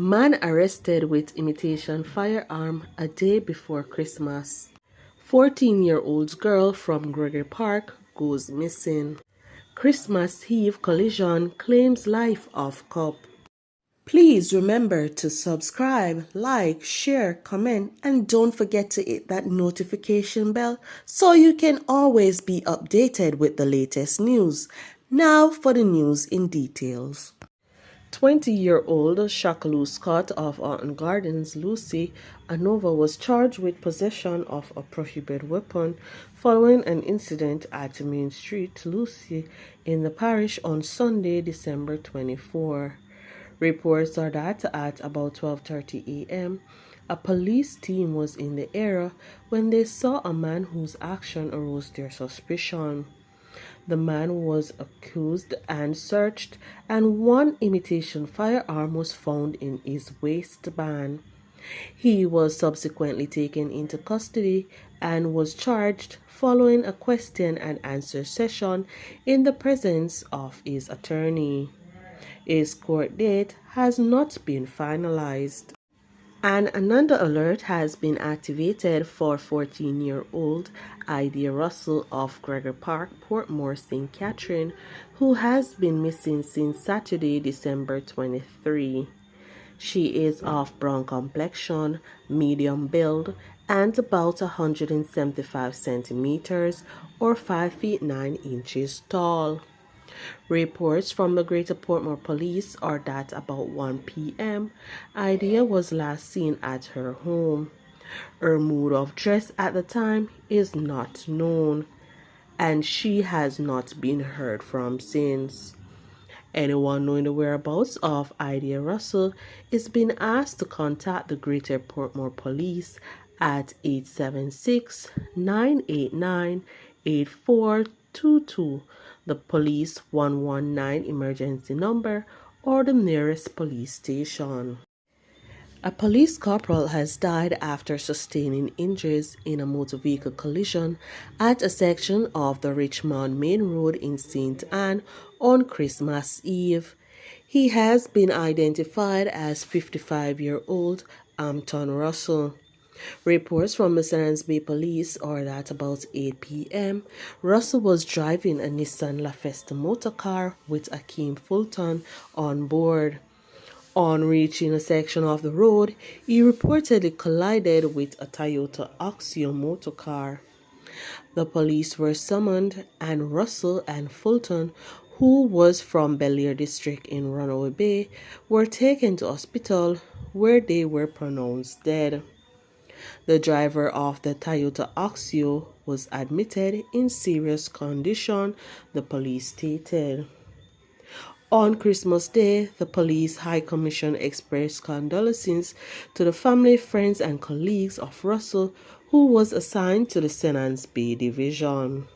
Man arrested with imitation firearm a day before Christmas. 14-year-old girl from Gregory Park goes missing. Christmas Eve collision claims life of cop. Please remember to subscribe, like, share, comment, and don't forget to hit that notification bell so you can always be updated with the latest news. Now for the news in details. 20-year-old Shakalu Scott of Alton Gardens, Lucy Anova, was charged with possession of a prohibited weapon following an incident at Main Street, Lucy, in the parish on Sunday, December 24. Reports are that at about 12:30 a.m., a police team was in the area when they saw a man whose action aroused their suspicion. The man was accused and searched, and one imitation firearm was found in his waistband. He was subsequently taken into custody and was charged following a question and answer session in the presence of his attorney. His court date has not been finalized. And another alert has been activated for 14-year-old Idea Russell of Gregory Park, Portmore, St. Catherine, who has been missing since Saturday, December 23. She is of brown complexion, medium build, and about 175 centimeters or 5 feet 9 inches tall. Reports from the Greater Portmore Police are that about 1 p.m., Idea was last seen at her home. Her mode of dress at the time is not known, and she has not been heard from since. Anyone knowing the whereabouts of Idea Russell is being asked to contact the Greater Portmore Police at 876-989-8422, the police 119 emergency number, or the nearest police station. A police corporal has died after sustaining injuries in a motor vehicle collision at a section of the Richmond Main Road in St. Anne on Christmas Eve. He has been identified as 55-year-old Ampton Russell. Reports from the St. Bay Police are that about 8 p.m., Russell was driving a Nissan LaFesta motor car with Akeem Fulton on board. On reaching a section of the road, he reportedly collided with a Toyota Oxio motor car. The police were summoned, and Russell and Fulton, who was from Belleair District in Runaway Bay, were taken to hospital where they were pronounced dead. The driver of the Toyota Oxio was admitted in serious condition, the police stated. On Christmas Day, the Police High Commission expressed condolences to the family, friends, and colleagues of Russell, who was assigned to the St. Anne's Bay Division.